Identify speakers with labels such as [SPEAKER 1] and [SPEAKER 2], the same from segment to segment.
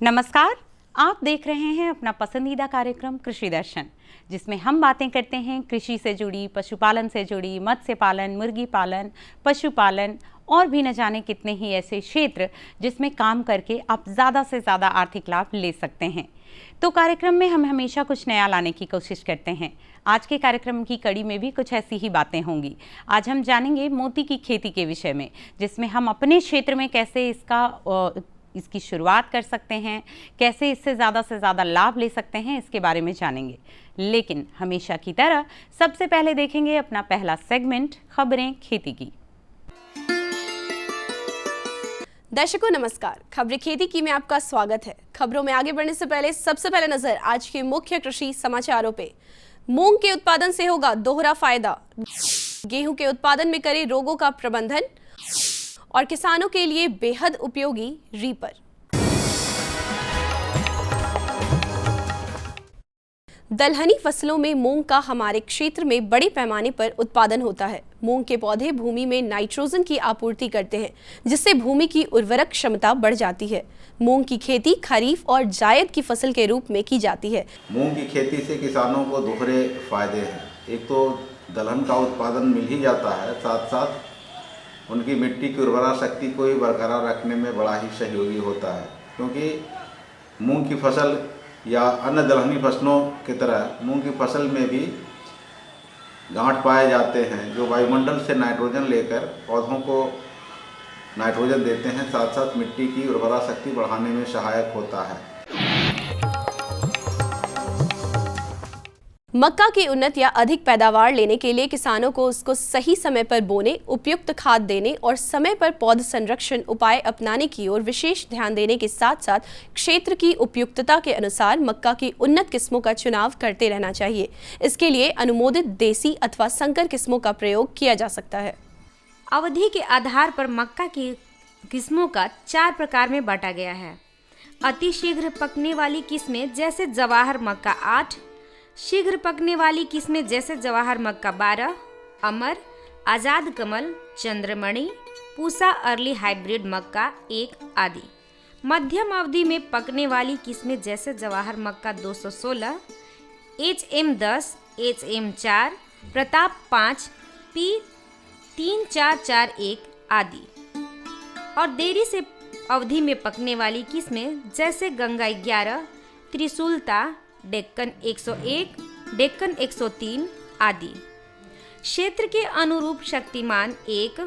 [SPEAKER 1] नमस्कार, आप देख रहे हैं अपना पसंदीदा कार्यक्रम कृषि दर्शन, जिसमें हम बातें करते हैं कृषि से जुड़ी, पशुपालन से जुड़ी, मत्स्य पालन, मुर्गी पालन, पशुपालन और भी न जाने कितने ही ऐसे क्षेत्र जिसमें काम करके आप ज़्यादा से ज़्यादा आर्थिक लाभ ले सकते हैं। तो कार्यक्रम में हम हमेशा कुछ नया लाने की कोशिश करते हैं। आज के कार्यक्रम की कड़ी में भी कुछ ऐसी ही बातें होंगी। आज हम जानेंगे मोती की खेती के विषय में, जिसमें हम अपने क्षेत्र में कैसे इसकी शुरुआत कर सकते हैं, कैसे इससे ज़्यादा से ज़्यादा लाभ ले सकते हैं, इसके बारे में जानेंगे। लेकिन हमेशा की तरह सबसे पहले देखेंगे अपना पहला सेगमेंट, खबरें खेती की।
[SPEAKER 2] दर्शकों नमस्कार, खबरें खेती की में आपका स्वागत है। खबरों में आगे बढ़ने से पहले सबसे पहले नजर आज के मुख्य कृषि समाचारों पे। मूंग के उत्पादन से होगा दोहरा फायदा, गेहूं के उत्पादन में करे रोगों का प्रबंधन और किसानों के लिए बेहद उपयोगी रीपर। दलहनी फसलों में मूंग का हमारे क्षेत्र में बड़े पैमाने पर उत्पादन होता है। मूंग के पौधे भूमि में नाइट्रोजन की आपूर्ति करते हैं, जिससे भूमि की उर्वरक क्षमता बढ़ जाती है। मूंग की खेती खरीफ और जायद की फसल के रूप में की जाती है।
[SPEAKER 3] मूंग की खेती से किसानों को दोहरे फायदे हैं। एक तो दलहन का उत्पादन मिल ही जाता है, साथ साथ उनकी मिट्टी की उर्वरा शक्ति को भी बरकरार रखने में बड़ा ही सहयोगी होता है, क्योंकि मूंग की फसल या अन्य दलहनी फसलों की तरह मूंग की फसल में भी गांठ पाए जाते हैं, जो वायुमंडल से नाइट्रोजन लेकर पौधों को नाइट्रोजन देते हैं, साथ साथ मिट्टी की उर्वरा शक्ति बढ़ाने में सहायक होता है।
[SPEAKER 2] मक्का की उन्नत या अधिक पैदावार लेने के लिए किसानों को उसको सही समय पर बोने, उपयुक्त खाद देने और समय पर पौध संरक्षण उपाय अपनाने की ओर विशेष ध्यान देने के साथ साथ क्षेत्र की उपयुक्तता के अनुसार मक्का की उन्नत किस्मों का चुनाव करते रहना चाहिए। इसके लिए अनुमोदित देसी अथवा संकर किस्मों का प्रयोग किया जा सकता है।
[SPEAKER 4] अवधि के आधार पर मक्का की किस्मों का 4 प्रकार में बांटा गया है। अति शीघ्र पकने वाली किस्में जैसे जवाहर मक्का 8, शीघ्र पकने वाली किस्में जैसे जवाहर मक्का 12, अमर, आजाद कमल, चंद्रमणि, पूसा अर्ली हाइब्रिड मक्का 1 आदि। मध्यम अवधि में पकने वाली किस्में जैसे जवाहर मक्का 216, HM10, HM4, प्रताप 5, P3441 आदि। और देरी से अवधि में पकने वाली किस्में जैसे गंगा 11, त्रिशूलता, डेक्कन 101, डेक्कन 103 आदि। क्षेत्र के अनुरूप शक्तिमान 1,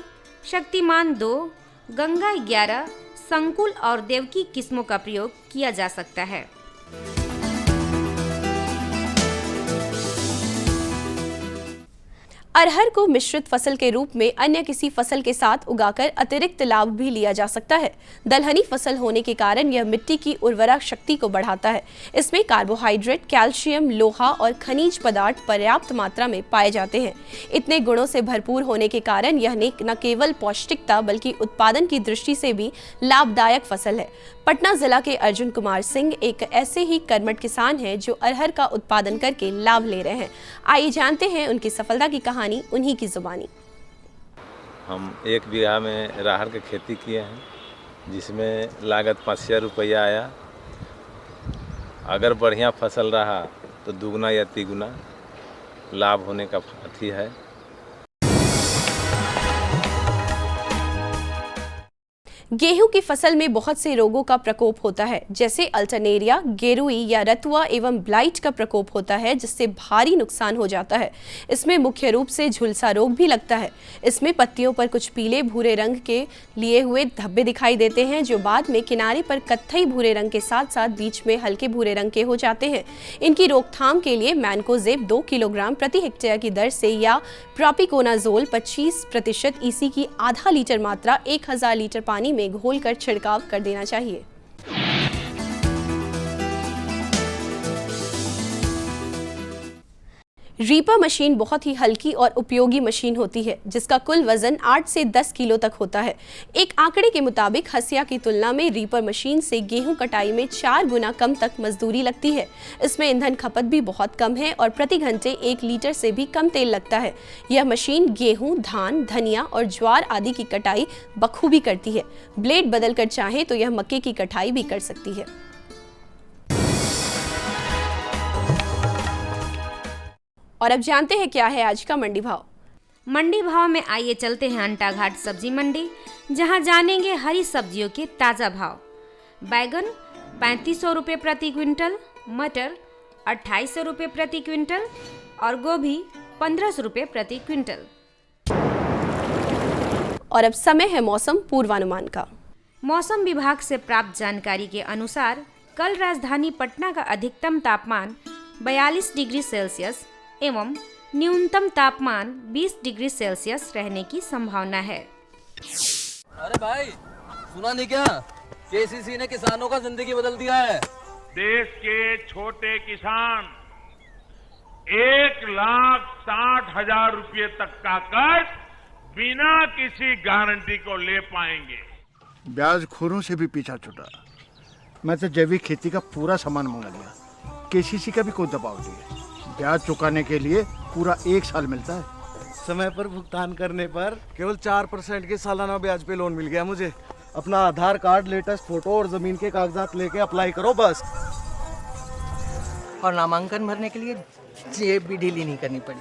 [SPEAKER 4] शक्तिमान 2, गंगा 11, संकुल और देवकी किस्मों का प्रयोग किया जा सकता है।
[SPEAKER 2] अरहर को मिश्रित फसल के रूप में अन्य किसी फसल के साथ उगाकर अतिरिक्त लाभ भी लिया जा सकता है। दलहनी फसल होने के कारण यह मिट्टी की उर्वरा शक्ति को बढ़ाता है। इसमें कार्बोहाइड्रेट, कैल्शियम, लोहा और खनिज पदार्थ पर्याप्त मात्रा में पाए जाते हैं। इतने गुणों से भरपूर होने के कारण यह न केवल पौष्टिकता बल्कि उत्पादन की दृष्टि से भी लाभदायक फसल है। पटना जिला के अर्जुन कुमार सिंह एक ऐसे ही कर्मठ किसान हैं जो अरहर का उत्पादन करके लाभ ले रहे हैं। आइए जानते हैं उनकी सफलता की कहानी उन्हीं की जुबानी।
[SPEAKER 5] हम 1 बीघा में अरहर की खेती किए हैं, जिसमें लागत 5,000 रुपया आया। अगर बढ़िया फसल रहा तो दुगना या तिगुना लाभ होने का अथी है।
[SPEAKER 2] गेहूं की फसल में बहुत से रोगों का प्रकोप होता है, जैसे अल्टरनेरिया, गेरुई या रतुआ एवं ब्लाइट का प्रकोप होता है, जिससे भारी नुकसान हो जाता है। इसमें मुख्य रूप से झुलसा रोग भी लगता है। इसमें पत्तियों पर कुछ पीले भूरे रंग के लिए हुए धब्बे दिखाई देते हैं, जो बाद में किनारे पर कत्थई भूरे रंग के साथ साथ बीच में हल्के भूरे रंग के हो जाते हैं। इनकी रोकथाम के लिए मैनकोजेब 2 किलोग्राम प्रति हेक्टेयर की दर से या प्रोपिकोनाजोल 25% ईसी की आधा लीटर मात्रा 1000 लीटर पानी में घोलकर छिड़काव कर देना चाहिए। रीपर मशीन बहुत ही हल्की और उपयोगी मशीन होती है जिसका कुल वजन 8 से 10 किलो तक होता है। एक आंकड़े के मुताबिक हसिया की तुलना में रीपर मशीन से गेहूं कटाई में 4 गुना कम तक मजदूरी लगती है। इसमें ईंधन खपत भी बहुत कम है और प्रति घंटे 1 लीटर से भी कम तेल लगता है। यह मशीन गेहूं, धान, धनिया और ज्वार आदि की कटाई बखूबी करती है। ब्लेड बदल कर चाहे तो यह मक्के की कटाई भी कर सकती है। और अब जानते हैं क्या है आज का मंडी भाव।
[SPEAKER 4] मंडी भाव में आइए चलते हैं अंटा घाट सब्जी मंडी, जहां जानेंगे हरी सब्जियों के ताज़ा भाव। बैगन 3500 रुपये प्रति क्विंटल, मटर 2800 रुपये प्रति क्विंटल और गोभी 1500 रुपये प्रति क्विंटल।
[SPEAKER 2] और अब समय है मौसम पूर्वानुमान का।
[SPEAKER 4] मौसम विभाग से प्राप्त जानकारी के अनुसार कल राजधानी पटना का अधिकतम तापमान 42 डिग्री सेल्सियस एवं न्यूनतम तापमान 20 डिग्री सेल्सियस रहने की संभावना है।
[SPEAKER 6] अरे भाई, सुना नहीं क्या? केसीसी ने किसानों का जिंदगी बदल दिया है।
[SPEAKER 7] देश के छोटे किसान 1,60,000 रुपये तक का कर्ज बिना किसी गारंटी को ले पाएंगे।
[SPEAKER 8] ब्याज खोरों से भी पीछा छुटा। मैं तो जैविक खेती का पूरा सामान मंगा लिया। केसीसी का भी कोई दबाव नहीं है। ब्याज चुकाने के लिए पूरा 1 साल मिलता है।
[SPEAKER 9] समय पर भुगतान करने पर केवल 4% के सालाना ब्याज पे लोन मिल गया मुझे। अपना आधार कार्ड, लेटेस्ट फोटो और जमीन के कागजात लेके अप्लाई करो बस।
[SPEAKER 10] और नामांकन भरने के लिए जेब भी ढीली नहीं करनी पड़ी।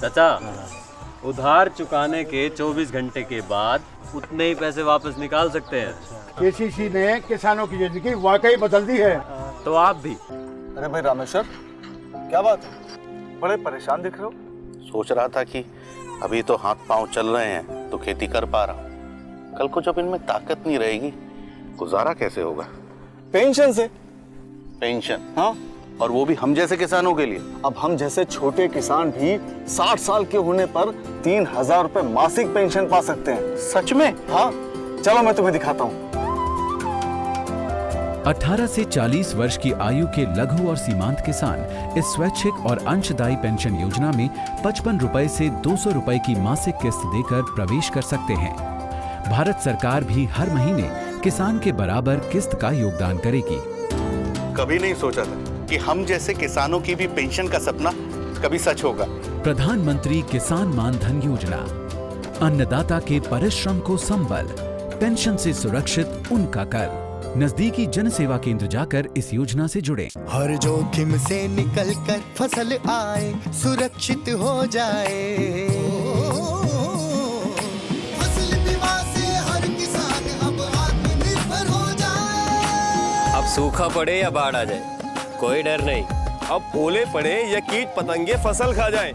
[SPEAKER 11] चाचा, उधार चुकाने के 24 घंटे के बाद उतने ही पैसे वापस निकाल सकते हैं।
[SPEAKER 8] केसीसी ने किसानों की जिंदगी वाकई बदल दी है।
[SPEAKER 11] तो आप भी।
[SPEAKER 9] अरे भाई रामेश्वर, क्या बात है? बड़े परेशान दिख रहे हो।
[SPEAKER 3] सोच रहा था कि अभी तो हाथ पांव चल रहे हैं तो खेती कर पा रहा हूँ, कल को जब इनमें ताकत नहीं रहेगी गुजारा कैसे होगा?
[SPEAKER 9] पेंशन से।
[SPEAKER 3] पेंशन? हाँ, और वो भी हम जैसे किसानों के लिए।
[SPEAKER 9] अब हम जैसे छोटे किसान भी 60 साल के होने पर 3,000 रुपए मासिक पेंशन पा सकते हैं।
[SPEAKER 3] सच में?
[SPEAKER 9] हाँ, चलो मैं तुम्हें दिखाता हूँ।
[SPEAKER 12] 18 से 40 वर्ष की आयु के लघु और सीमांत किसान इस स्वैच्छिक और अंशदायी पेंशन योजना में 55 रुपए से 200 रुपए की मासिक किस्त देकर प्रवेश कर सकते हैं। भारत सरकार भी हर महीने किसान के बराबर किस्त का योगदान करेगी।
[SPEAKER 3] कभी नहीं सोचा था कि हम जैसे किसानों की भी पेंशन का सपना कभी सच होगा।
[SPEAKER 12] प्रधानमंत्री किसान मान धन योजना, अन्नदाता के परिश्रम को संबल, पेंशन से सुरक्षित उनका कर। नजदीकी जन सेवा केंद्र जाकर इस योजना से जुड़ें।
[SPEAKER 13] हर जोखिम से निकल कर फसल आए, सुरक्षित हो जाए। फसल बीमा से हर किसान अब आत्मनिर्भर हो जाए।
[SPEAKER 11] अब सूखा पड़े या बाढ़ आ जाए, कोई डर नहीं।
[SPEAKER 14] अब ओले पड़े या कीट पतंगे फसल खा जाए,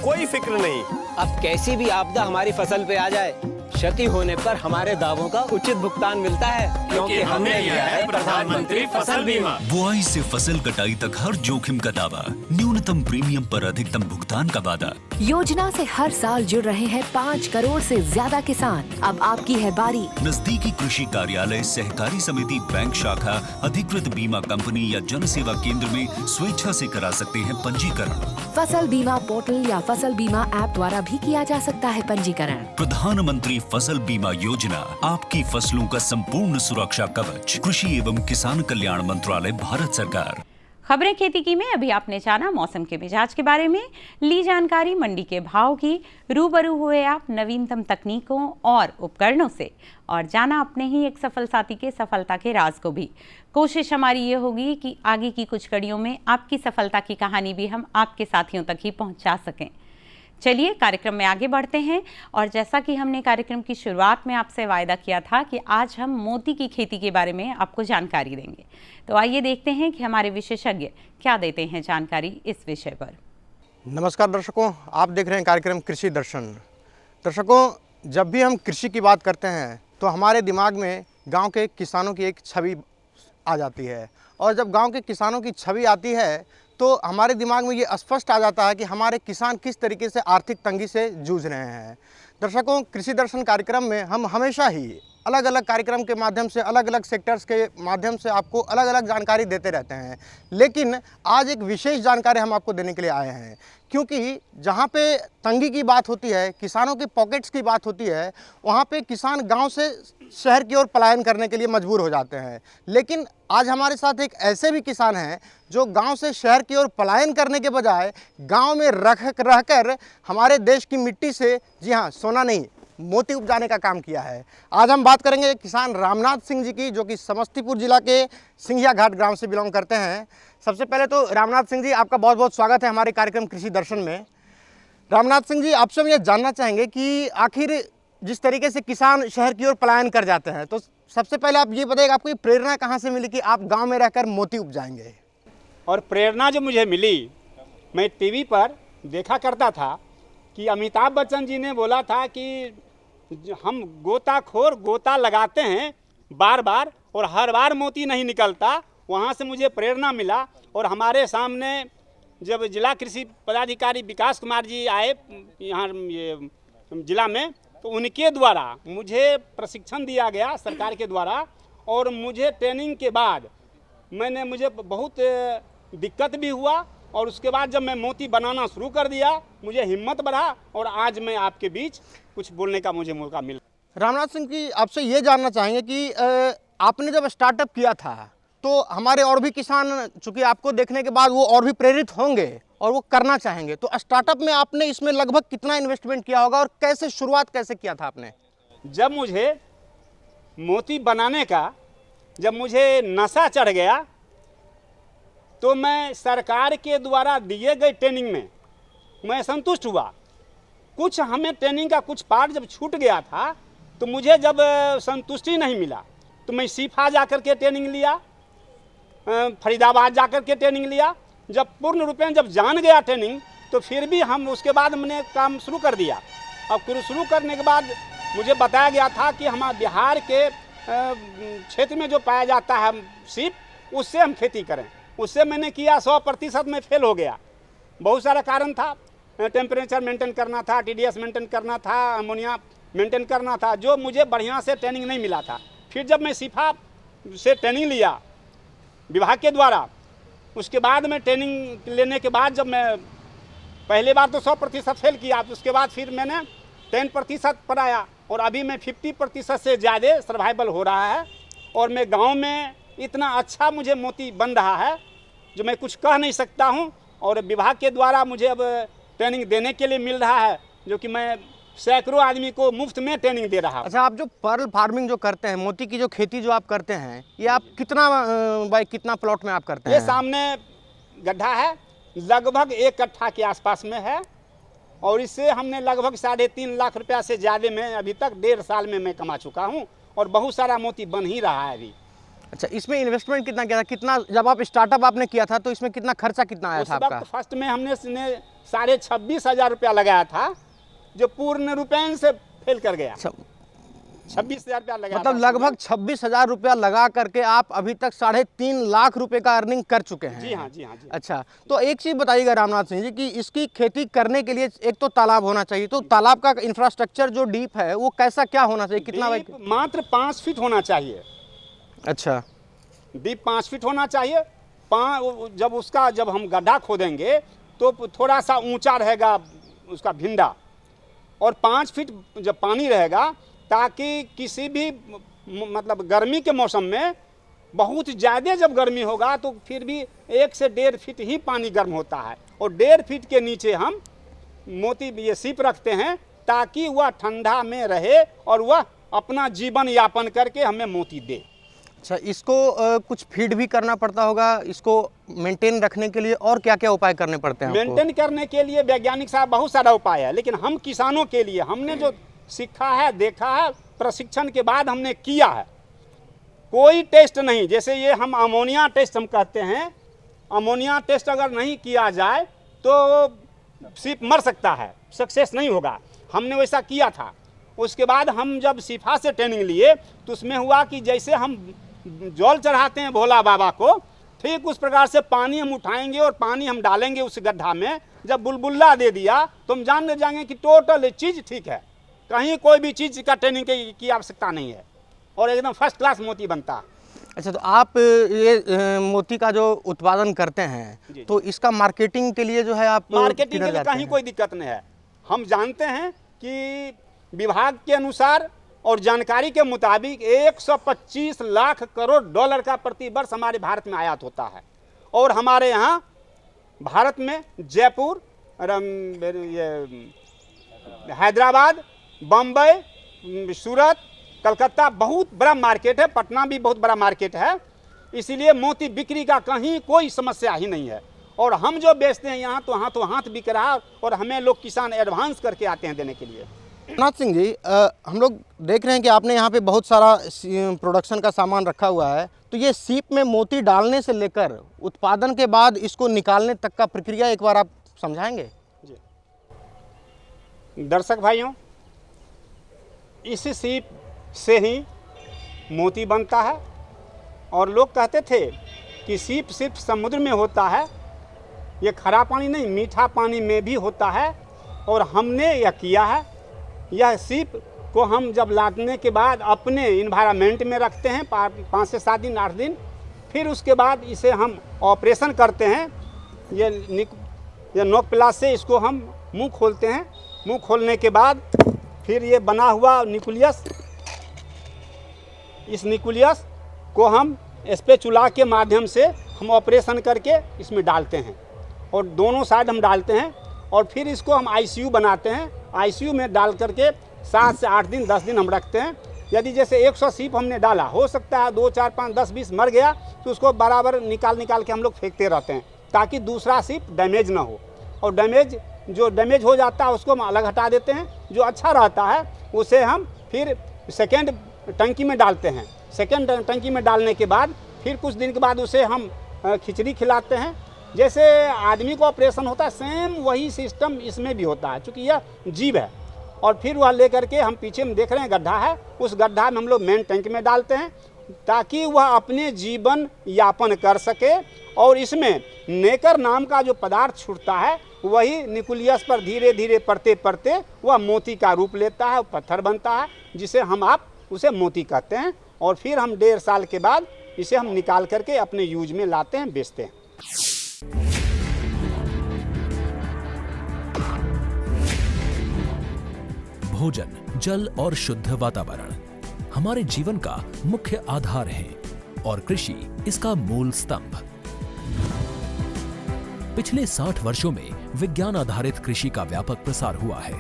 [SPEAKER 14] कोई फिक्र नहीं।
[SPEAKER 10] अब कैसी भी आपदा हमारी फसल पे आ जाए, क्षति होने पर हमारे दावों का उचित भुगतान मिलता है, क्योंकि हमने लिया है प्रधानमंत्री फसल बीमा।
[SPEAKER 15] बुआई से फसल कटाई तक हर जोखिम का दावा, न्यूनतम प्रीमियम पर अधिकतम भुगतान का वादा।
[SPEAKER 16] योजना से हर साल जुड़ रहे हैं 5 करोड़ से ज्यादा किसान। अब आपकी है बारी।
[SPEAKER 15] नजदीकी कृषि कार्यालय, सहकारी समिति, बैंक शाखा, अधिकृत बीमा कंपनी या जन सेवा केंद्र में स्वेच्छा से करा सकते हैं पंजीकरण।
[SPEAKER 16] फसल बीमा पोर्टल या फसल बीमा ऐप द्वारा भी किया जा सकता है पंजीकरण।
[SPEAKER 15] प्रधानमंत्री फसल बीमा योजना, आपकी फसलों का संपूर्ण सुरक्षा कवच। कृषि एवं किसान कल्याण मंत्रालय, भारत सरकार।
[SPEAKER 1] खबरें खेती की में अभी आपने जाना मौसम के मिजाज के बारे में, ली जानकारी मंडी के भाव की, रूबरू हुए आप नवीनतम तकनीकों और उपकरणों से, और जाना अपने ही एक सफल साथी के सफलता के राज को भी। कोशिश हमारी ये होगी कि आगे की कुछ कड़ियों में आपकी सफलता की कहानी भी हम आपके साथियों तक ही पहुंचा सकें। चलिए कार्यक्रम में आगे बढ़ते हैं, और जैसा कि हमने कार्यक्रम की शुरुआत में आपसे वायदा किया था कि आज हम मोती की खेती के बारे में आपको जानकारी देंगे, तो आइए देखते हैं कि हमारे विशेषज्ञ क्या देते हैं जानकारी इस विषय पर।
[SPEAKER 17] नमस्कार दर्शकों, आप देख रहे हैं कार्यक्रम कृषि दर्शन। दर्शकों, जब भी हम कृषि की बात करते हैं तो हमारे दिमाग में गांव के किसानों की एक छवि आ जाती है, और जब गांव के किसानों की छवि आती है तो हमारे दिमाग में ये स्पष्ट आ जाता है कि हमारे किसान किस तरीके से आर्थिक तंगी से जूझ रहे हैं। दर्शकों, कृषि दर्शन कार्यक्रम में हम हमेशा ही अलग अलग कार्यक्रम के माध्यम से, अलग अलग सेक्टर्स के माध्यम से आपको अलग अलग जानकारी देते रहते हैं। लेकिन आज एक विशेष जानकारी हम आपको देने के लिए आए हैं, क्योंकि जहाँ पे तंगी की बात होती है, किसानों की पॉकेट्स की बात होती है, वहाँ पे किसान गांव से शहर की ओर पलायन करने के लिए मजबूर हो जाते हैं। लेकिन आज हमारे साथ एक ऐसे भी किसान हैं जो गांव से शहर की ओर पलायन करने के बजाय गांव में रहकर हमारे देश की मिट्टी से, जी हाँ, सोना नहीं, मोती उपजाने का काम किया है। आज हम बात करेंगे किसान रामनाथ सिंह जी की, जो कि समस्तीपुर जिला के सिंघिया घाट ग्राम से बिलोंग करते हैं। सबसे पहले तो रामनाथ सिंह जी, आपका बहुत बहुत स्वागत है हमारे कार्यक्रम कृषि दर्शन में। रामनाथ सिंह जी, आपसे हम ये जानना चाहेंगे कि आखिर जिस तरीके से किसान शहर की ओर पलायन कर जाते हैं, तो सबसे पहले आप ये बताइए, आपको ये प्रेरणा कहाँ से मिली कि आप गाँव में रहकर मोती उपजाएंगे?
[SPEAKER 18] और प्रेरणा जो मुझे मिली, मैं टीवी पर देखा करता था कि अमिताभ बच्चन जी ने बोला था कि हम गोताखोर गोता लगाते हैं बार बार और हर बार मोती नहीं निकलता। वहाँ से मुझे प्रेरणा मिला और हमारे सामने जब जिला कृषि पदाधिकारी विकास कुमार जी आए यहाँ ये जिला में, तो उनके द्वारा मुझे प्रशिक्षण दिया गया सरकार के द्वारा। और मुझे ट्रेनिंग के बाद मुझे बहुत दिक्कत भी हुआ, और उसके बाद जब मैं मोती बनाना शुरू कर दिया, मुझे हिम्मत बढ़ा और आज मैं आपके बीच कुछ बोलने का मुझे मौका मिला।
[SPEAKER 17] रामनाथ सिंह जी, आपसे ये जानना चाहेंगे कि आपने जब स्टार्टअप किया था तो हमारे और भी किसान, चूँकि आपको देखने के बाद वो और भी प्रेरित होंगे और वो करना चाहेंगे, तो स्टार्टअप में आपने इसमें लगभग कितना इन्वेस्टमेंट किया होगा और कैसे शुरुआत कैसे किया था आपने?
[SPEAKER 18] जब मुझे मोती बनाने का जब मुझे नशा चढ़ गया, तो मैं सरकार के द्वारा दिए गए ट्रेनिंग में मैं संतुष्ट हुआ। कुछ हमें ट्रेनिंग का कुछ पार्ट जब छूट गया था, तो मुझे जब संतुष्टि नहीं मिला, तो मैं सीफा जाकर के ट्रेनिंग लिया, फरीदाबाद जाकर के ट्रेनिंग लिया। जब पूर्ण रूप में जब जान गया ट्रेनिंग, तो फिर भी हम उसके बाद मैंने काम शुरू कर दिया। अब शुरू करने के बाद मुझे बताया गया था कि हमारे बिहार के क्षेत्र में जो पाया जाता है सीप, उससे हम खेती करें। उससे मैंने किया, 100% में फेल हो गया। बहुत सारा कारण था, टेम्परेचर मेंटेन करना था, TDS मेंटेन करना था, अमोनिया मेंटेन करना था, जो मुझे बढ़िया से ट्रेनिंग नहीं मिला था। फिर जब मैं सीफा से ट्रेनिंग लिया विभाग के द्वारा, उसके बाद में ट्रेनिंग लेने के बाद जब मैं पहले बार तो 100% फेल किया, उसके बाद फिर मैंने 10% पर आया और अभी मैं 50% से ज़्यादा सर्वाइवल हो रहा है। और मैं गाँव में इतना अच्छा मुझे मोती बन रहा है जो मैं कुछ कह नहीं सकता हूं। और विभाग के द्वारा मुझे अब ट्रेनिंग देने के लिए मिल रहा है, जो कि मैं सैकड़ों आदमी को मुफ्त में ट्रेनिंग दे रहा हूं।
[SPEAKER 17] अच्छा, आप जो पर्ल फार्मिंग जो करते हैं, मोती की जो खेती जो आप करते हैं, ये आप कितना बाई कितना प्लॉट में आप करते हैं?
[SPEAKER 18] ये सामने गड्ढा है, लगभग 1 कट्ठा के आसपास में है, और इससे हमने लगभग 3.5 लाख रुपया से ज़्यादा में अभी तक 1.5 साल में मैं कमा चुका हूँ, और बहुत सारा मोती बन ही रहा है अभी।
[SPEAKER 17] अच्छा, इसमें इन्वेस्टमेंट कितना किया था? कितना, जब आप स्टार्टअप आपने किया था तो इसमें कितना खर्चा कितना आया था आपका?
[SPEAKER 18] फर्स्ट में हमने 26,500 रुपया लगाया था, जो पूर्ण रूपेण से फेल कर गया। 26,000 रुपया लगाया,
[SPEAKER 17] मतलब लगभग 26,000 रुपया लगा करके आप अभी तक 3.5 लाख रुपए का अर्निंग कर चुके हैं।
[SPEAKER 18] जी हाँ, जी हाँ, जी।
[SPEAKER 17] अच्छा, तो एक चीज़ बताइएगा रामनाथ सिंह जी कि इसकी खेती करने के लिए एक तो तालाब होना चाहिए, तो तालाब का इंफ्रास्ट्रक्चर जो डीप है वो कैसा क्या होना चाहिए? कितना?
[SPEAKER 18] मात्र 5 फीट होना चाहिए।
[SPEAKER 17] अच्छा,
[SPEAKER 18] डीप 5 फीट होना चाहिए। जब हम गड्ढा खोदेंगे तो थोड़ा सा ऊंचा रहेगा उसका भिंडा, और 5 फीट जब पानी रहेगा, ताकि किसी भी मतलब गर्मी के मौसम में बहुत ज़्यादा जब गर्मी होगा तो फिर भी 1 से 1.5 फीट ही पानी गर्म होता है, और 1.5 फीट के नीचे हम मोती ये सीप रखते हैं, ताकि वह ठंडा में रहे और वह अपना जीवन यापन करके हमें मोती दे।
[SPEAKER 17] अच्छा, इसको कुछ फीड भी करना पड़ता होगा, इसको मेंटेन रखने के लिए और क्या क्या उपाय करने पड़ते हैं?
[SPEAKER 18] मेंटेन करने के लिए वैज्ञानिक साहब बहुत सारा उपाय है, लेकिन हम किसानों के लिए हमने जो सीखा है, देखा है, प्रशिक्षण के बाद हमने किया है। कोई टेस्ट नहीं, जैसे ये हम अमोनिया टेस्ट हम कहते हैं, अमोनिया टेस्ट अगर नहीं किया जाए तो सीप मर सकता है, सक्सेस नहीं होगा। हमने वैसा किया था। उसके बाद हम जब सीफा से ट्रेनिंग लिए तो उसमें हुआ कि जैसे हम जल चढ़ाते हैं भोला बाबा को, ठीक उस प्रकार से पानी हम उठाएंगे और पानी हम डालेंगे उस गड्ढा में। जब बुलबुल्ला दे दिया तो हम जान जाएंगे कि टोटल चीज़ ठीक है, कहीं कोई भी चीज़ का ट्रेनिंग की आवश्यकता नहीं है। और एकदम फर्स्ट क्लास मोती बनता है।
[SPEAKER 17] अच्छा, तो आप ये मोती का जो उत्पादन करते हैं तो इसका मार्केटिंग के लिए जो है आप
[SPEAKER 18] मार्केटिंग के लिए कहीं कोई दिक्कत नहीं है। हम जानते हैं कि विभाग के अनुसार और जानकारी के मुताबिक 125 लाख करोड़ डॉलर का प्रति वर्ष हमारे भारत में आयात होता है। और हमारे यहाँ भारत में जयपुर, हैदराबाद, बम्बई, सूरत, कलकत्ता बहुत बड़ा मार्केट है, पटना भी बहुत बड़ा मार्केट है। इसीलिए मोती बिक्री का कहीं कोई समस्या ही नहीं है। और हम जो बेचते हैं यहाँ तो हाथ बिक रहा है और हमें लोग किसान एडवांस करके आते हैं देने के लिए।
[SPEAKER 17] नाथ सिंह जी, हम लोग देख रहे हैं कि आपने यहाँ पे बहुत सारा प्रोडक्शन का सामान रखा हुआ है, तो ये सीप में मोती डालने से लेकर उत्पादन के बाद इसको निकालने तक का प्रक्रिया एक बार आप समझाएंगे?
[SPEAKER 18] दर्शक भाइयों, इस सीप से ही मोती बनता है। और लोग कहते थे कि सीप सिर्फ समुद्र में होता है, ये खरा पानी नहीं मीठा पानी में भी होता है। और हमने यह किया है। यह सीप को हम जब लादने के बाद अपने इन्वायरमेंट में रखते हैं 5 से 7 दिन 8 दिन, फिर उसके बाद इसे हम ऑपरेशन करते हैं। ये नोक प्लास से इसको हम मुंह खोलते हैं। मुंह खोलने के बाद फिर ये बना हुआ न्यूक्लियस, इस न्यूक्लियस को हम स्पैचुला के माध्यम से हम ऑपरेशन करके इसमें डालते हैं और दोनों साइड हम डालते हैं। और फिर इसको हम आईसीयू बनाते हैं। आईसीयू में डाल करके 7 से 8 दिन 10 दिन हम रखते हैं। यदि जैसे 100 सीप हमने डाला, हो सकता है 2, 4, 5, 10, 20 मर गया, तो उसको बराबर निकाल के हम लोग फेंकते रहते हैं ताकि दूसरा सीप डैमेज ना हो। और जो डैमेज हो जाता है उसको हम अलग हटा देते हैं। जो अच्छा रहता है उसे हम फिर सेकेंड टंकी में डालते हैं। सेकेंड टंकी में डालने के बाद फिर कुछ दिन के बाद उसे हम खिचड़ी खिलाते हैं। जैसे आदमी को ऑपरेशन होता है सेम वही सिस्टम इसमें भी होता है, क्योंकि यह जीव है। और फिर वह लेकर के हम पीछे में देख रहे हैं गड्ढा है, उस गड्ढा में हम लोग मेन टैंक में डालते हैं ताकि वह अपने जीवन यापन कर सके। और इसमें नेकर नाम का जो पदार्थ छूटता है वही न्यूक्लियस पर धीरे धीरे पड़ते पड़ते वह मोती का रूप लेता है, पत्थर बनता है, जिसे आप उसे मोती कहते हैं। और फिर हम 1.5 साल के बाद इसे हम निकाल करके अपने यूज में लाते हैं, बेचते हैं।
[SPEAKER 12] भोजन, जल और शुद्ध वातावरण हमारे जीवन का मुख्य आधार है और कृषि इसका मूल स्तंभ। पिछले 60 वर्षों में विज्ञान आधारित कृषि का व्यापक प्रसार हुआ है।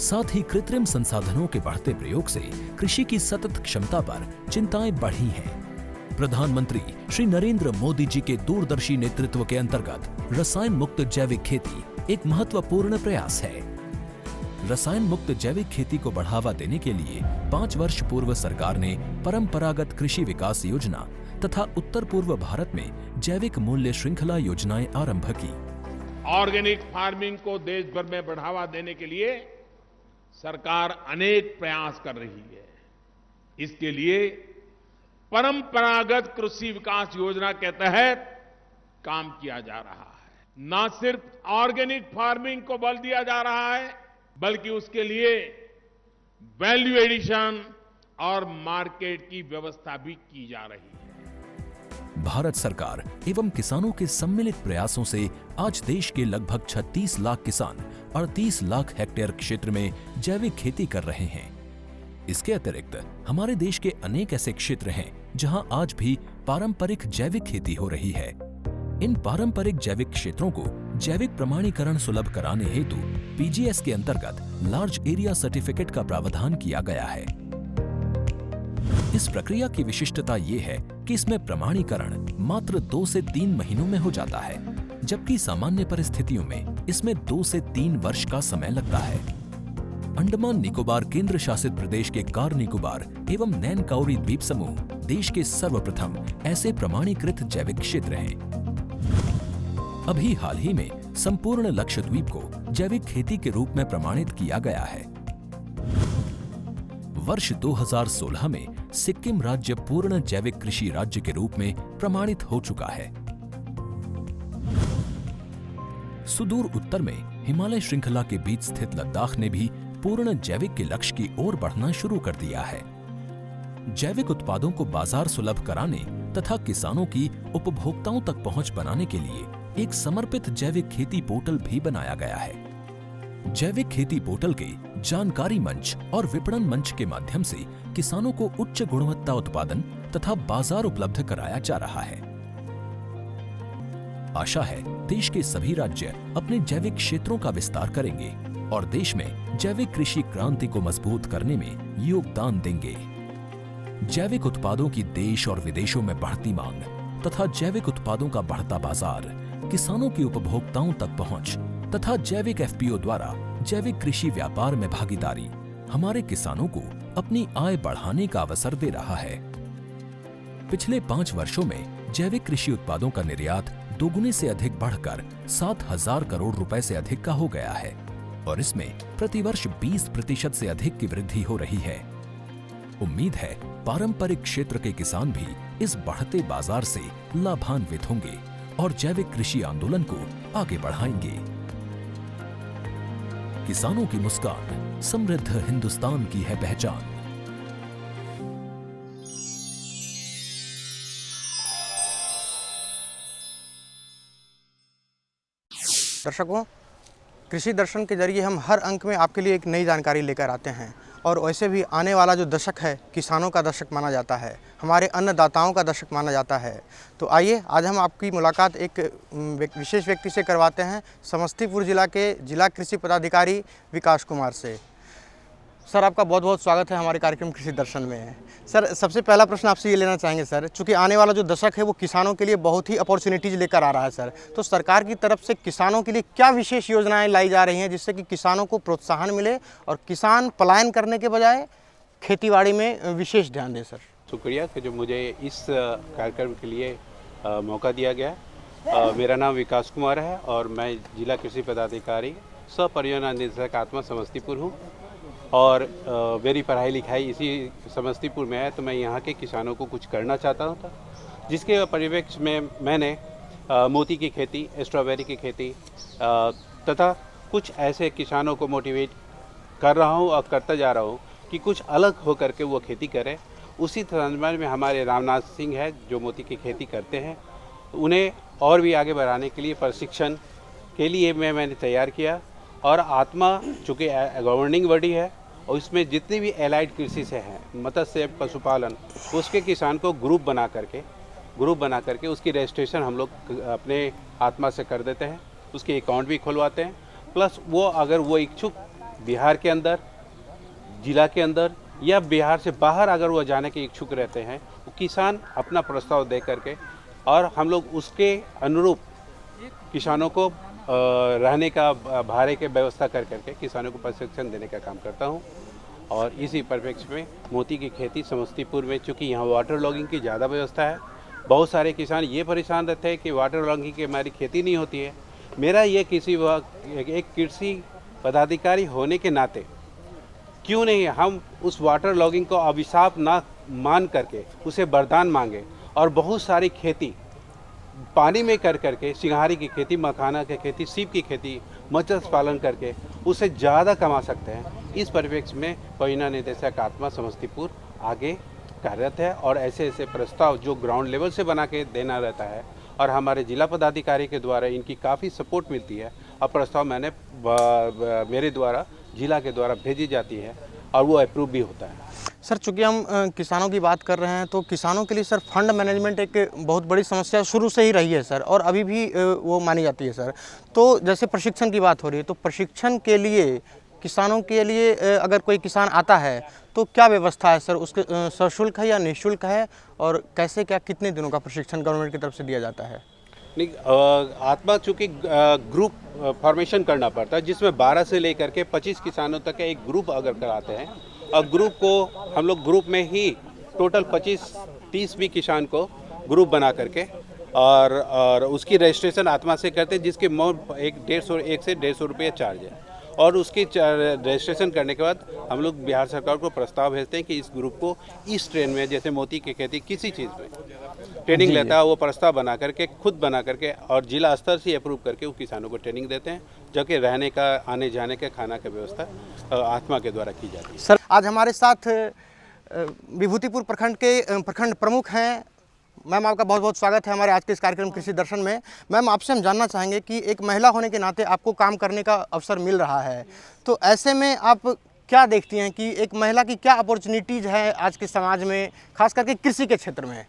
[SPEAKER 12] साथ ही कृत्रिम संसाधनों के बढ़ते प्रयोग से कृषि की सतत क्षमता पर चिंताएं बढ़ी हैं। प्रधानमंत्री श्री नरेंद्र मोदी जी के दूरदर्शी नेतृत्व के अंतर्गत रसायन मुक्त जैविक खेती एक महत्वपूर्ण प्रयास है। रसायन मुक्त जैविक खेती को बढ़ावा देने के लिए 5 वर्ष पूर्व सरकार ने परंपरागत कृषि विकास योजना तथा उत्तर पूर्व भारत में जैविक मूल्य श्रृंखला योजनाएं आरंभ की।
[SPEAKER 7] ऑर्गेनिक फार्मिंग को देश भर में बढ़ावा देने के लिए सरकार अनेक प्रयास कर रही है। इसके लिए परंपरागत कृषि विकास योजना के तहत काम किया जा रहा है। न सिर्फ ऑर्गेनिक फार्मिंग को बल दिया जा रहा है, बल्कि उसके लिए वैल्यू एडिशन और मार्केट की व्यवस्था भी की जा रही है।
[SPEAKER 12] भारत सरकार एवं किसानों के सम्मिलित प्रयासों से आज देश के लगभग 36 लाख किसान 38 लाख हेक्टेयर क्षेत्र में जैविक खेती कर रहे हैं। इसके अतिरिक्त हमारे देश के अनेक ऐसे क्षेत्र हैं जहां आज भी पारंपरिक जैविक खेती हो रही है। इन पारंपरिक जैविक क्षेत्रों को जैविक प्रमाणीकरण सुलभ कराने हेतु पीजीएस के अंतर्गत लार्ज एरिया सर्टिफिकेट का प्रावधान किया गया है। इस प्रक्रिया की विशिष्टता ये है कि इसमें प्रमाणीकरण मात्र 2 से 3 महीनों में हो जाता है, जबकि सामान्य परिस्थितियों में इसमें 2 से 3 वर्ष का समय लगता है। अंडमान निकोबार केंद्र शासित प्रदेश के कार निकोबार एवं नैन काउरी द्वीप समूह देश के सर्वप्रथम ऐसे प्रमाणीकृत जैविक क्षेत्र हैं। अभी हाल ही में संपूर्ण लक्षद्वीप को जैविक खेती के रूप में प्रमाणित किया गया है। वर्ष 2016 में सिक्किम राज्य पूर्ण जैविक कृषि राज्य के रूप में प्रमाणित हो चुका है। सुदूर उत्तर में हिमालय श्रृंखला के बीच स्थित लद्दाख ने भी पूर्ण जैविक के लक्ष्य की ओर बढ़ना शुरू कर दिया है। जैविक उत्पादों को बाजार सुलभ कराने तथा किसानों की उपभोक्ताओं तक पहुंच बनाने के लिए एक समर्पित जैविक खेती पोर्टल भी बनाया गया है। जैविक खेती पोर्टल के जानकारी मंच और विपणन मंच के माध्यम से किसानों को उच्च गुणवत्ता उत्पादन तथा बाजार उपलब्ध कराया जा रहा है। आशा है देश के सभी राज्य अपने जैविक क्षेत्रों का विस्तार करेंगे और देश में जैविक कृषि क्रांति को मजबूत करने में योगदान देंगे। जैविक उत्पादों की देश और विदेशों में बढ़ती मांग तथा जैविक उत्पादों का बढ़ता बाजार, किसानों की उपभोक्ताओं तक पहुंच तथा जैविक एफपीओ द्वारा जैविक कृषि व्यापार में भागीदारी हमारे किसानों को अपनी आय बढ़ाने का अवसर दे रहा है। पिछले 5 वर्षों में जैविक कृषि उत्पादों का निर्यात दोगुने से अधिक बढ़कर 7,000 करोड़ रुपए से अधिक का हो गया है और इसमें प्रतिवर्ष 20% से अधिक की वृद्धि हो रही है। उम्मीद है पारंपरिक क्षेत्र के किसान भी इस बढ़ते बाजार से लाभान्वित होंगे और जैविक कृषि आंदोलन को आगे बढ़ाएंगे। किसानों की मुस्कान समृद्ध हिंदुस्तान की है पहचान।
[SPEAKER 17] दर्शकों, कृषि दर्शन के जरिए हम हर अंक में आपके लिए एक नई जानकारी लेकर आते हैं और वैसे भी आने वाला जो दशक है किसानों का दशक माना जाता है, हमारे अन्नदाताओं का दशक माना जाता है। तो आइए आज हम आपकी मुलाकात एक विशेष व्यक्ति से करवाते हैं, समस्तीपुर जिला के जिला कृषि पदाधिकारी विकास कुमार से। सर, आपका बहुत बहुत स्वागत है हमारे कार्यक्रम कृषि दर्शन में। सर, सबसे पहला प्रश्न आपसे ये लेना चाहेंगे सर, चूँकि आने वाला जो दशक है वो किसानों के लिए बहुत ही अपॉर्चुनिटीज़ लेकर आ रहा है सर, तो सरकार की तरफ से किसानों के लिए क्या विशेष योजनाएं लाई जा रही हैं जिससे कि किसानों को प्रोत्साहन मिले और किसान पलायन करने के बजाय खेतीबाड़ी में विशेष ध्यान दें? सर,
[SPEAKER 19] शुक्रिया कि जो मुझे इस कार्यक्रम के लिए मौका दिया गया। मेरा नाम विकास कुमार है और मैं जिला कृषि पदाधिकारी सह परियोजना निदेशक आत्मा समस्तीपुर हूँ और मेरी पढ़ाई लिखाई इसी समस्तीपुर में है, तो मैं यहाँ के किसानों को कुछ करना चाहता हूँ, जिसके परिप्रेक्ष्य में मैंने मोती की खेती, स्ट्रॉबेरी की खेती तथा कुछ ऐसे किसानों को मोटिवेट कर रहा हूँ और करता जा रहा हूँ कि कुछ अलग होकर के वो खेती करें। उसी संदर्भ में हमारे रामनाथ सिंह है जो मोती की खेती करते हैं, उन्हें और भी आगे बढ़ाने के लिए प्रशिक्षण के लिए मैंने तैयार किया। और आत्मा चूँकि गवर्निंग बॉडी है और इसमें जितने भी एलाइड कृषि से हैं, मत्स्य पशुपालन, उसके किसान को ग्रुप बना करके उसकी रजिस्ट्रेशन हम लोग अपने आत्मा से कर देते हैं, उसके अकाउंट भी खुलवाते हैं। प्लस वो अगर वो इच्छुक बिहार के अंदर, जिला के अंदर या बिहार से बाहर अगर वो जाने के इच्छुक रहते हैं, वो किसान अपना प्रस्ताव दे करके और हम लोग उसके अनुरूप किसानों को रहने का भाड़े के व्यवस्था कर करके किसानों को प्रशिक्षण देने का काम करता हूं। और इसी परिप्रेक्ष्य में मोती की खेती समस्तीपुर में, चूँकि यहाँ वाटर लॉगिंग की ज़्यादा व्यवस्था है, बहुत सारे किसान ये परेशान रहते हैं कि वाटर लॉगिंग की हमारी खेती नहीं होती है। मेरा ये एक कृषि पदाधिकारी होने के नाते क्यों नहीं हम उस वाटर लॉगिंग को अभिशाप ना मान करके उसे वरदान मांगे और बहुत सारी खेती पानी में कर करके, सिंघारी की खेती, मखाना की खेती, सीप की खेती, मत्स्य पालन करके उसे ज़्यादा कमा सकते हैं। इस परिप्रेक्ष्य में परियोजना निदेशक आत्मा समस्तीपुर आगे कार्यरत है और ऐसे ऐसे प्रस्ताव जो ग्राउंड लेवल से बना के देना रहता है और हमारे जिला पदाधिकारी के द्वारा इनकी काफ़ी सपोर्ट मिलती है और प्रस्ताव मेरे द्वारा जिला के द्वारा भेजी जाती है और वो अप्रूव भी होता है।
[SPEAKER 17] सर, चूँकि हम किसानों की बात कर रहे हैं तो किसानों के लिए सर फंड मैनेजमेंट एक बहुत बड़ी समस्या शुरू से ही रही है सर, और अभी भी वो मानी जाती है सर। तो जैसे प्रशिक्षण की बात हो रही है, तो प्रशिक्षण के लिए किसानों के लिए अगर कोई किसान आता है तो क्या व्यवस्था है सर? उसके सशुल्क है या निःशुल्क है और कैसे क्या कितने दिनों का प्रशिक्षण गवर्नमेंट की तरफ से दिया जाता है?
[SPEAKER 19] नहीं, आत्मा चूँकि ग्रुप फॉर्मेशन करना पड़ता है जिसमें 12 से लेकर के 25 किसानों तक का एक ग्रुप अगर कराते हैं और ग्रुप को हम लोग ग्रुप में ही टोटल 25-30 भी किसान को ग्रुप बना करके और उसकी रजिस्ट्रेशन आत्मा से करते हैं, जिसके एक से 150 रुपये चार्ज है। और उसकी रजिस्ट्रेशन करने के बाद हम लोग बिहार सरकार को प्रस्ताव भेजते हैं कि इस ग्रुप को इस ट्रेन में, जैसे मोती की खेती किसी चीज़ में ट्रेनिंग लेता है, वो प्रस्ताव बना करके खुद बना करके और जिला स्तर से अप्रूव करके वो किसानों को ट्रेनिंग देते हैं, जबकि रहने का, आने जाने का, खाना का व्यवस्था आत्मा के द्वारा की जाती है।
[SPEAKER 17] सर, आज हमारे साथ विभूतिपुर प्रखंड के प्रखंड प्रमुख हैं। मैम, आपका बहुत बहुत स्वागत है हमारे आज के इस कार्यक्रम कृषि दर्शन में। मैम, आपसे हम जानना चाहेंगे कि एक महिला होने के नाते आपको काम करने का अवसर मिल रहा है, तो ऐसे में आप क्या देखती हैं कि एक महिला की क्या अपॉर्चुनिटीज़ है आज के समाज में, खास करके कृषि के क्षेत्र में?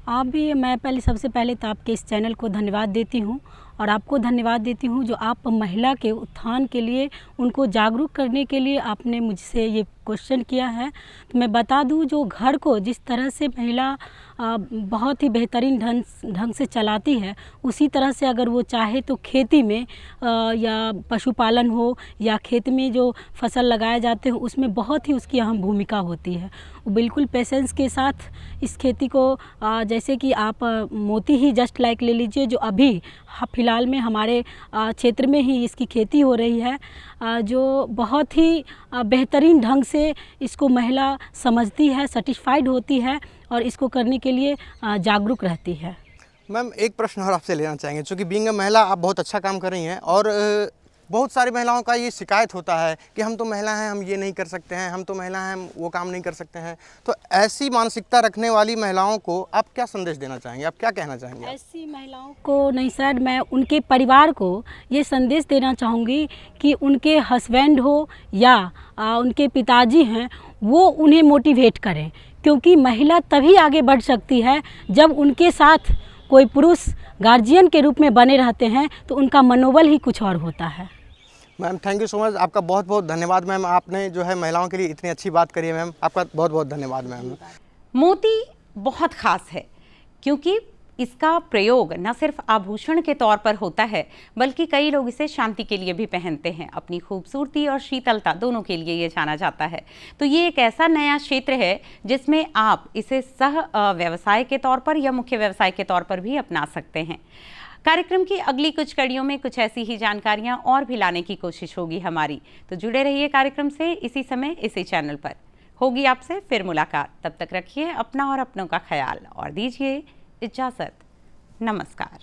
[SPEAKER 20] आप भी, मैं सबसे पहले तो आपके इस चैनल को धन्यवाद देती हूँ और आपको धन्यवाद देती हूँ जो आप महिला के उत्थान के लिए, उनको जागरूक करने के लिए आपने मुझसे ये क्वेश्चन किया है। तो मैं बता दूँ, जो घर को जिस तरह से महिला बहुत ही बेहतरीन ढंग से चलाती है, उसी तरह से अगर वो चाहे तो खेती में या पशुपालन हो या खेत में जो फसल लगाए जाते हो उसमें बहुत ही उसकी अहम भूमिका होती है। वो बिल्कुल पेशेंस के साथ इस खेती को, जैसे कि आप मोती ही जस्ट लाइक ले लीजिए, जो अभी फ़िलहाल में हमारे क्षेत्र में ही इसकी खेती हो रही है, जो बहुत ही बेहतरीन ढंग से इसको महिला समझती है, सेटिस्फाइड होती है और इसको करने के लिए जागरूक रहती है।
[SPEAKER 17] मैम, एक प्रश्न और आपसे लेना चाहेंगे, क्योंकि बीइंग अ महिला आप बहुत अच्छा काम कर रही हैं और बहुत सारी महिलाओं का ये शिकायत होता है कि हम तो महिला हैं, हम ये नहीं कर सकते हैं, हम तो महिला हैं, हम वो काम नहीं कर सकते हैं। तो ऐसी मानसिकता रखने वाली महिलाओं को आप क्या संदेश देना चाहेंगे, आप क्या कहना चाहेंगे?
[SPEAKER 20] ऐसी महिलाओं को नहीं सर, मैं उनके परिवार को ये संदेश देना चाहूँगी कि उनके हस्बैंड हो या उनके पिताजी हैं, वो उन्हें मोटिवेट करें, क्योंकि महिला तभी आगे बढ़ सकती है जब उनके साथ कोई पुरुष गार्जियन के रूप में बने रहते हैं, तो उनका मनोबल ही कुछ और होता है।
[SPEAKER 17] Ma'am, thank you so much, आपका बहुत बहुत धन्यवाद मैम, आपने जो है महिलाओं के लिए इतनी अच्छी बात करी है मैम, आपका बहुत बहुत धन्यवाद मैम।
[SPEAKER 1] मोती बहुत खास है क्योंकि इसका प्रयोग न सिर्फ आभूषण के तौर पर होता है, बल्कि कई लोग इसे शांति के लिए भी पहनते हैं। अपनी खूबसूरती और शीतलता दोनों के लिए ये जाना जाता है। तो ये एक ऐसा नया क्षेत्र है जिसमें आप इसे सह व्यवसाय के तौर पर या मुख्य व्यवसाय के तौर पर भी अपना सकते हैं। कार्यक्रम की अगली कुछ कड़ियों में कुछ ऐसी ही जानकारियां और भी लाने की कोशिश होगी हमारी, तो जुड़े रहिए कार्यक्रम से इसी समय इसी चैनल पर। होगी आपसे फिर मुलाकात, तब तक रखिए अपना और अपनों का ख्याल और दीजिए इजाज़त। नमस्कार।